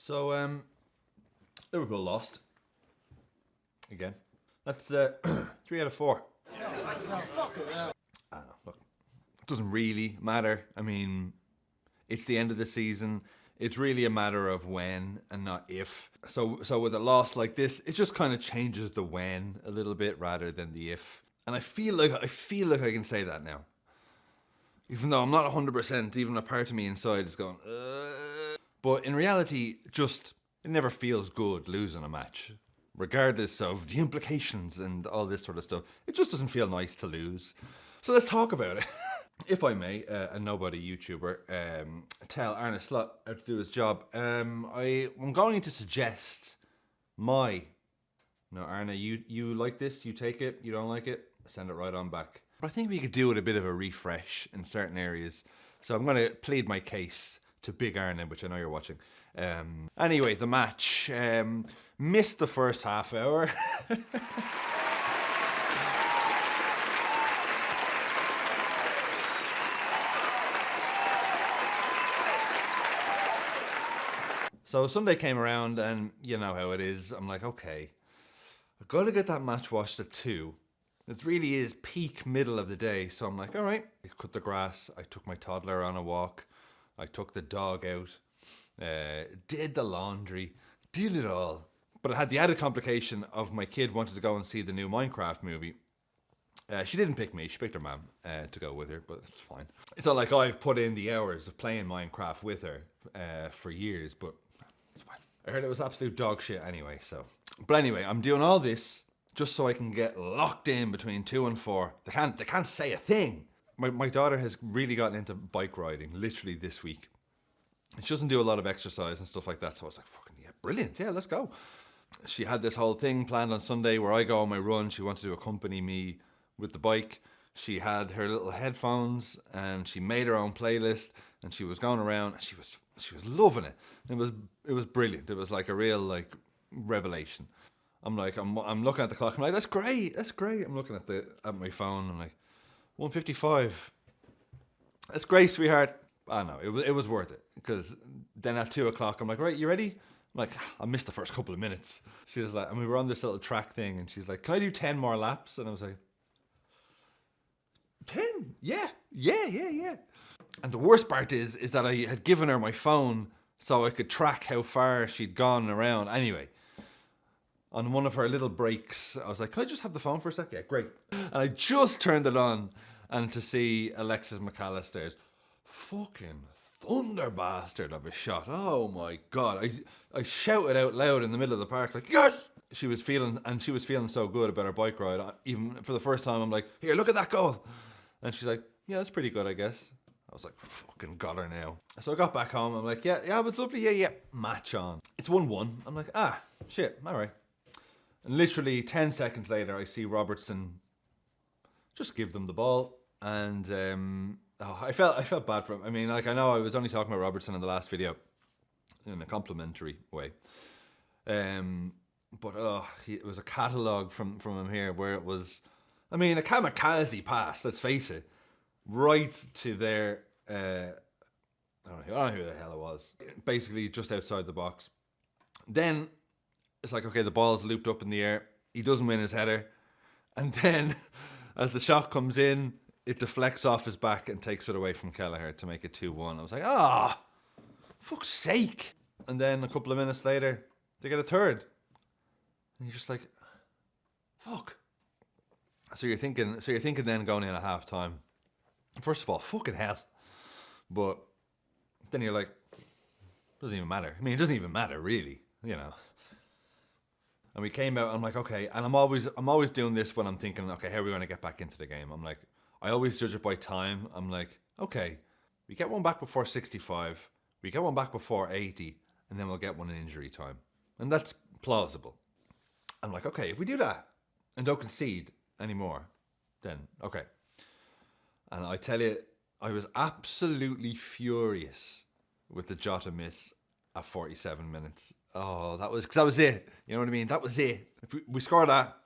So, Liverpool lost. Again. That's 3 out of 4. I don't know, look, it doesn't really matter. I mean, it's the end of the season. It's really a matter of when and not if. So with a loss like this, it just kind of changes the when a little bit rather than the if. And I feel like I can say that now. Even though I'm not 100%, even a part of me inside is going, But in reality, just, it never feels good losing a match. Regardless of the implications and all this sort of stuff. It just doesn't feel nice to lose. So let's talk about it. If I may, a nobody YouTuber, tell Arne Slot how to do his job. I'm going to suggest my... No, Arne, you like this? You take it? You don't like it? Send it right on back. But I think we could do with a bit of a refresh in certain areas. So I'm going to plead my case to Big Arne, which I know you're watching. Anyway, the match. Missed the first half hour. So Sunday came around and you know how it is. I'm like, okay, I've got to get that match watched at 2. It really is peak middle of the day. So I'm like, all right. I cut the grass. I took my toddler on a walk. I took the dog out. Did the laundry. Did it all. But it had the added complication of my kid wanted to go and see the new Minecraft movie. She didn't pick me. She picked her mum to go with her, but it's fine. It's not like I've put in the hours of playing Minecraft with her for years, but it's fine. I heard it was absolute dog shit anyway, so. But anyway, I'm doing all this just so I can get locked in between 2 and 4. They can't say a thing. My daughter has really gotten into bike riding, literally this week. She doesn't do a lot of exercise and stuff like that, so I was like, fucking yeah, brilliant, yeah, let's go. She had this whole thing planned on Sunday where I go on my run. She wanted to accompany me with the bike. She had her little headphones and she made her own playlist and she was going around and she was loving it. It was brilliant. It was like a real like revelation. I'm looking at the clock. I'm like, that's great. I'm looking at my phone. I'm like, 1:55. That's great, sweetheart. I know it was worth it because then at 2 o'clock I'm like, right, you ready? I'm like, I missed the first couple of minutes. She was like, and we were on this little track thing and she's like, can I do 10 more laps? And I was like, 10? Yeah. And the worst part is that I had given her my phone so I could track how far she'd gone around. Anyway, on one of her little breaks, I was like, can I just have the phone for a sec? Yeah, great. And I just turned it on and to see Alexis McAllister's fucking thunder bastard of a shot. Oh my God. I shouted out loud in the middle of the park like, yes! She was feeling so good about her bike ride. Even for the first time, I'm like, here, look at that goal. And she's like, yeah, that's pretty good, I guess. I was like, fucking got her now. So I got back home. I'm like, yeah, it was lovely. Yeah. Match on. It's 1-1. I'm like, shit, all right. And literally 10 seconds later, I see Robertson just give them the ball. And I felt bad for him. I mean, like, I know I was only talking about Robertson in the last video in a complimentary way. But it was a catalogue from him here where it was, I mean, a kamikaze pass, let's face it, right to their, I don't know who the hell it was, basically just outside the box. Then it's like, okay, the ball's looped up in the air. He doesn't win his header. And then as the shot comes in, it deflects off his back and takes it away from Kelleher to make it 2-1. I was like, fuck's sake. And then a couple of minutes later, they get a third. And you're just like, fuck. So you're thinking then going in at half time, first of all, fucking hell. But then you're like, doesn't even matter. I mean, it doesn't even matter really, you know. And we came out, I'm like, okay, and I'm always doing this when I'm thinking, okay, how are we going to get back into the game? I'm like, I always judge it by time. I'm like, okay, we get one back before 65, we get one back before 80, and then we'll get one in injury time. And that's plausible. I'm like, okay, if we do that and don't concede anymore, then okay. And I tell you, I was absolutely furious with the Jota miss at 47 minutes. Oh, that was it. You know what I mean? That was it. If we score that,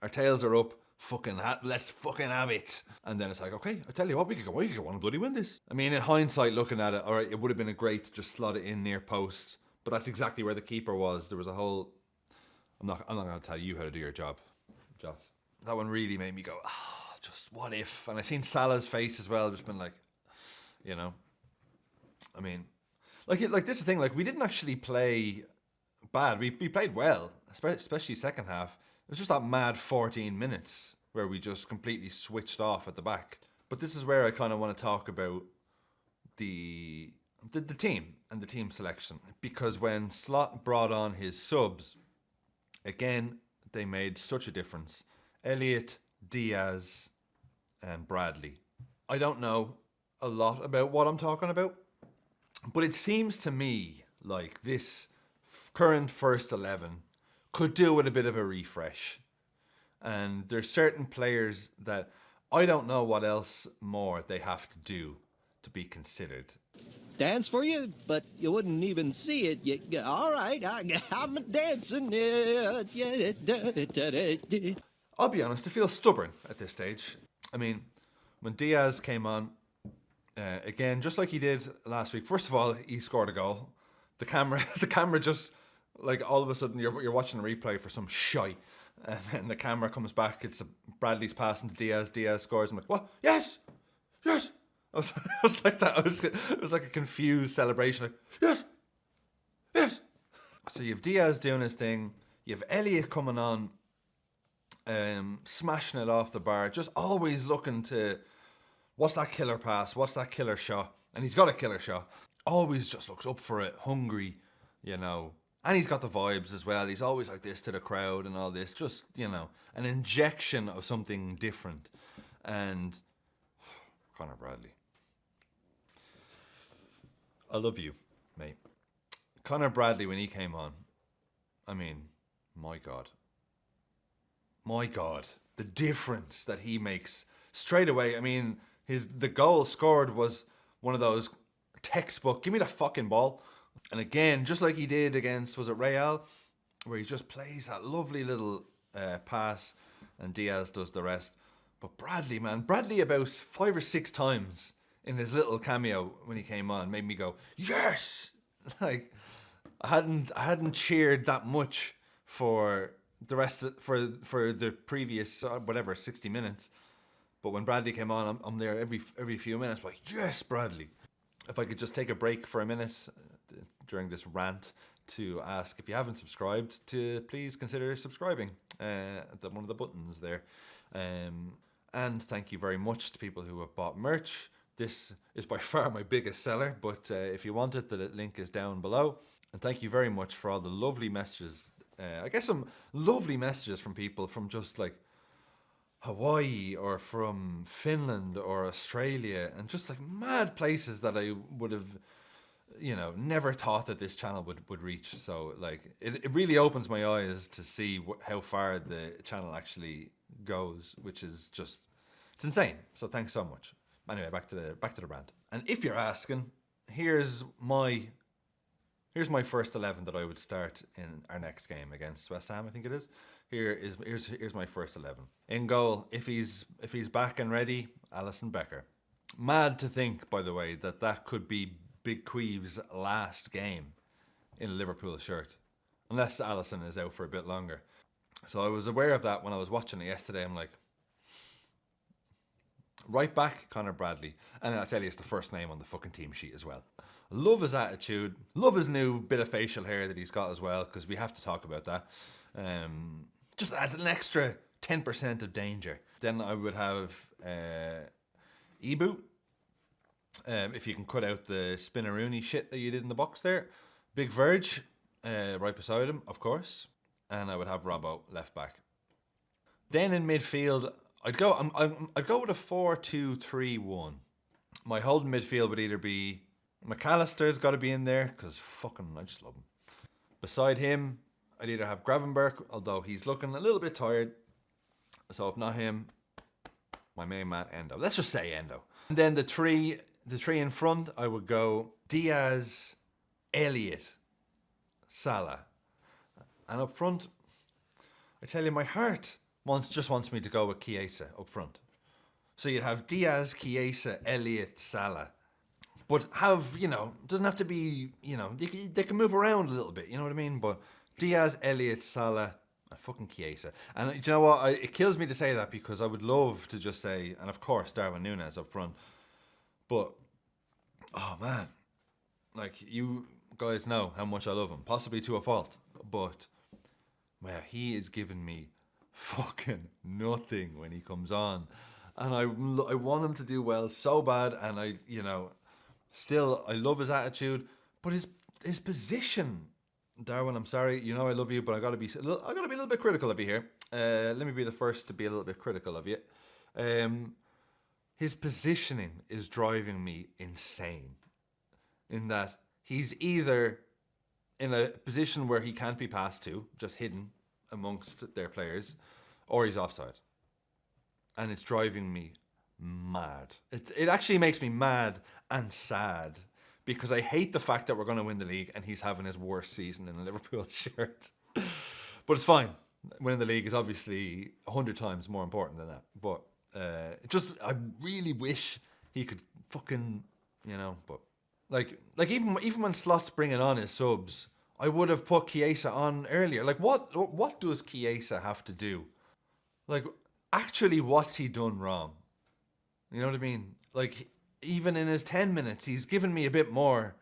our tails are up. Let's fucking have it. And then it's like, okay, I tell you what, we could go on and bloody win this. I mean, in hindsight, looking at it, all right, it would have been a great to just slot it in near post, But that's exactly where the keeper was. There was a whole... I'm not going to tell you how to do your job, Joss. That one really made me go, just what if? And I seen Salah's face as well, just been like, you know. I mean, like this is the thing, like we didn't actually play bad. We played well, especially second half. It was just that mad 14 minutes where we just completely switched off at the back. But this is where I kind of want to talk about the team and the team selection. Because when Slot brought on his subs, again, they made such a difference. Elliott, Diaz, and Bradley. I don't know a lot about what I'm talking about, but it seems to me like this current first 11 could do with a bit of a refresh. And there's certain players that I don't know what else more they have to do to be considered. Dance for you, but you wouldn't even see it. All right, I'm dancing. I'll be honest, I feel stubborn at this stage. I mean, when Diaz came on, again, just like he did last week, first of all, he scored a goal. The camera just, like, all of a sudden, you're watching a replay for some shite, and then the camera comes back, it's Bradley's passing to Diaz, Diaz scores, I'm like, what? Yes! Yes! I was like that, it was like a confused celebration, like, yes! Yes! So you have Diaz doing his thing, you have Elliott coming on, smashing it off the bar, just always looking to, what's that killer pass, what's that killer shot, and he's got a killer shot, always just looks up for it, hungry, you know, and he's got the vibes as well, he's always like this to the crowd and all this, just, you know, an injection of something different. And Connor Bradley, I love you, mate. Connor Bradley, when he came on, I mean, my God, the difference that he makes straight away. I mean, the goal scored was one of those textbook, give me the fucking ball. And again, just like he did against, was it Real, where he just plays that lovely little pass and Diaz does the rest. But Bradley, man, Bradley about 5 or 6 times in his little cameo when he came on made me go, yes! Like, I hadn't cheered that much for the rest of, for the previous whatever 60 minutes, but when Bradley came on, I'm there every few minutes like, yes, Bradley. If I could just take a break for a minute during this rant to ask, if you haven't subscribed, to please consider subscribing at one of the buttons there, and thank you very much to people who have bought merch. This is by far my biggest seller, but if you want it, the link is down below. And thank you very much for all the lovely messages. I get some lovely messages from people from just like Hawaii or from Finland or Australia, and just like mad places that I would have, you know, never thought that this channel would reach. So like it really opens my eyes to see how far the channel actually goes, which is just, it's insane. So thanks so much. Anyway, back to the rant. And if you're asking, here's my first 11 that I would start in our next game against West Ham, I think it is. Here's my first 11. In goal, if he's back and ready, Alisson Becker. Mad to think, by the way, that could be Big Queeve's last game in a Liverpool shirt, unless Alisson is out for a bit longer. So I was aware of that when I was watching it yesterday. I'm like, right back, Connor Bradley. And I tell you, it's the first name on the fucking team sheet as well. Love his attitude. Love his new bit of facial hair that he's got as well, because we have to talk about that. Just adds an extra 10% of danger. Then I would have Ibu. If you can cut out the Spinneroonie shit that you did in the box there. Big Verge, right beside him, of course. And I would have Robbo, left back. Then in midfield, I'd go with a 4-2-3-1. My holding midfield would either be McAllister's got to be in there, because fucking, I just love him. Beside him, I'd either have Gravenberch, although he's looking a little bit tired. So if not him, my main man, Endo. Let's just say Endo. And then the three in front, I would go Diaz, Elliott, Salah. And up front, I tell you, my heart just wants me to go with CHIESA up front. So you'd have Diaz, CHIESA, Elliott, Salah. but have, doesn't have to be, they can move around a little bit, you know what I mean? But Diaz, Elliott, Salah, and fucking Chiesa. And do you know what? It kills me to say that because I would love to just say, and of course, Darwin Nunez up front. But, oh man, like, you guys know how much I love him, possibly to a fault. But, well, he is giving me fucking nothing when he comes on. And I want him to do well so bad. And still, I love his attitude. But his position, Darwin, I'm sorry, I love you, but I got to be a little bit critical of you here. Let me be the first to be a little bit critical of you. His positioning is driving me insane. In that he's either in a position where he can't be passed to, just hidden amongst their players, or he's offside. And it's driving me mad. It actually makes me mad and sad because I hate the fact that we're going to win the league and he's having his worst season in a Liverpool shirt. But it's fine. Winning the league is obviously 100 times more important than that. But I really wish he could fucking, but like even when Slot's bringing on his subs, I would have put Chiesa on earlier. Like what does Chiesa have to do? Like, actually, what's he done wrong? You know what I mean? Like, even in his 10 minutes, he's given me a bit more.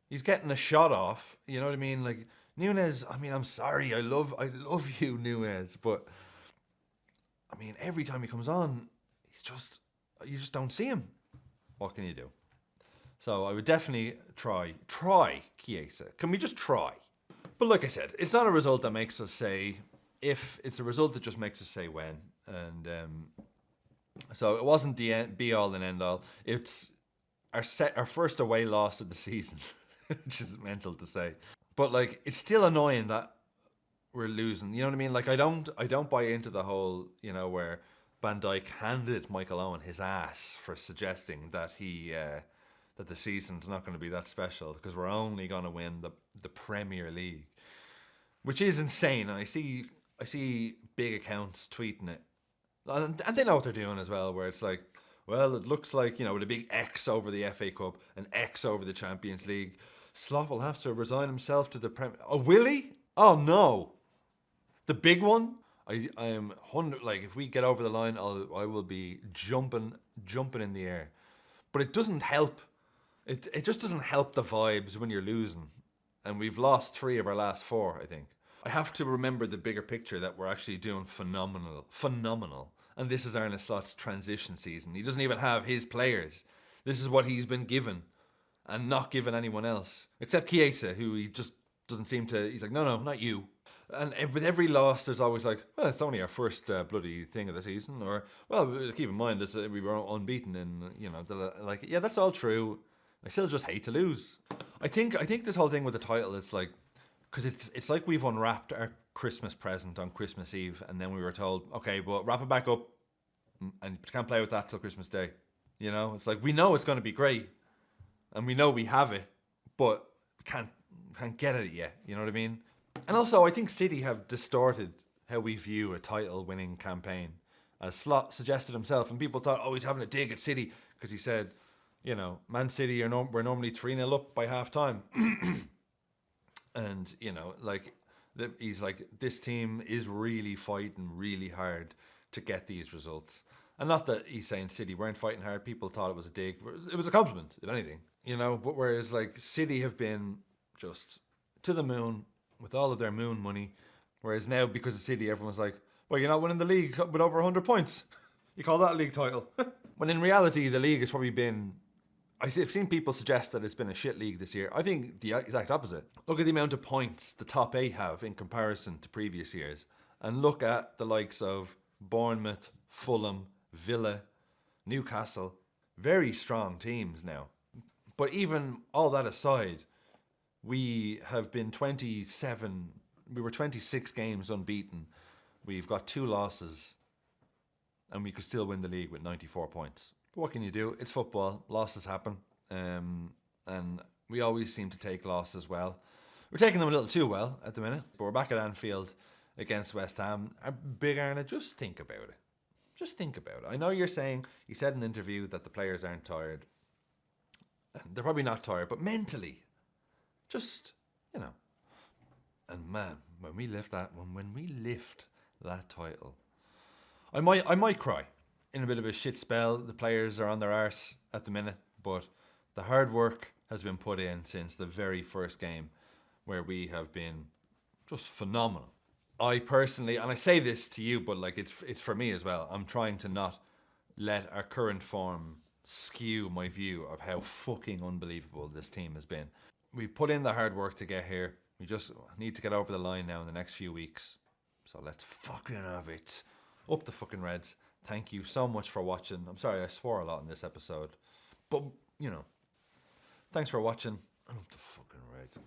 He's getting a shot off. You know what I mean? Like, Nunez, I'm sorry. I love you, Nunez. But, every time he comes on, you just don't see him. What can you do? So I would definitely try Chiesa. Can we just try? But like I said, it's not a result that makes us say if, it's a result that just makes us say when. And so it wasn't the be all and end all. It's our first away loss of the season, which is mental to say. But like, it's still annoying that we're losing. You know what I mean? Like, I don't buy into the whole, where Van Dijk handed Michael Owen his ass for suggesting that that the season's not going to be that special because we're only going to win the Premier League, which is insane. And I see big accounts tweeting it. And they know what they're doing as well, where it's like, well, it looks like, with a big X over the FA Cup, an X over the Champions League, Slot will have to resign himself to the Premier... Oh, will he? Oh, no. The big one? I am 100... Like, if we get over the line, I will be jumping in the air. But it doesn't help. It just doesn't help the vibes when you're losing. And we've lost 3 of our last 4, I think. I have to remember the bigger picture that we're actually doing phenomenal. And this is Arne Slot's transition season. He doesn't even have his players. This is what he's been given and not given anyone else. Except Chiesa, who he just doesn't seem to... He's like, no, not you. And with every loss, there's always like, well, it's only our first bloody thing of the season. Or, well, keep in mind that we were unbeaten in, yeah, that's all true. I still just hate to lose. I think this whole thing with the title, it's like... Because it's like we've unwrapped our Christmas present on Christmas Eve, and then we were told, okay, but wrap it back up, and you can't play with that till Christmas Day. It's like, we know it's going to be great, and we know we have it, but can't get at it yet. You know what I mean? And also, I think City have distorted how we view a title-winning campaign. As Slot suggested himself, and people thought, oh, he's having a dig at City, because he said, Man City we're normally 3-0 up by half-time. And, he's like, this team is really fighting really hard to get these results. And not that he's saying City weren't fighting hard. People thought it was a dig. It was a compliment, if anything. But whereas, like, City have been just to the moon with all of their moon money. Whereas now, because of City, everyone's like, well, you're not winning the league with over 100 points. You call that a league title? When in reality, the league has probably been... I've seen people suggest that it's been a shit league this year. I think the exact opposite. Look at the amount of points the top 8 have in comparison to previous years. And look at the likes of Bournemouth, Fulham, Villa, Newcastle. Very strong teams now. But even all that aside, we have been 27... We were 26 games unbeaten. We've got 2 losses. And we could still win the league with 94 points. But what can you do? It's football. Losses happen. And we always seem to take losses well. We're taking them a little too well at the minute. But we're back at Anfield against West Ham. Big Arne, just think about it. Just think about it. I know you're saying, you said in an interview that the players aren't tired. And they're probably not tired, but mentally, just, you know. And man, when we lift that title, I might cry. In a bit of a shit spell. The players are on their arse at the minute, but the hard work has been put in since the very first game, where we have been just phenomenal. I personally, and I say this to you, but like it's for me as well, I'm trying to not let our current form skew my view of how fucking unbelievable this team has been. We've put in the hard work to get here. We just need to get over the line now in the next few weeks. So let's fucking have it. Up the fucking Reds. Thank you so much for watching. I'm sorry I swore a lot in this episode. But, you know, thanks for watching. Up the fucking Reds.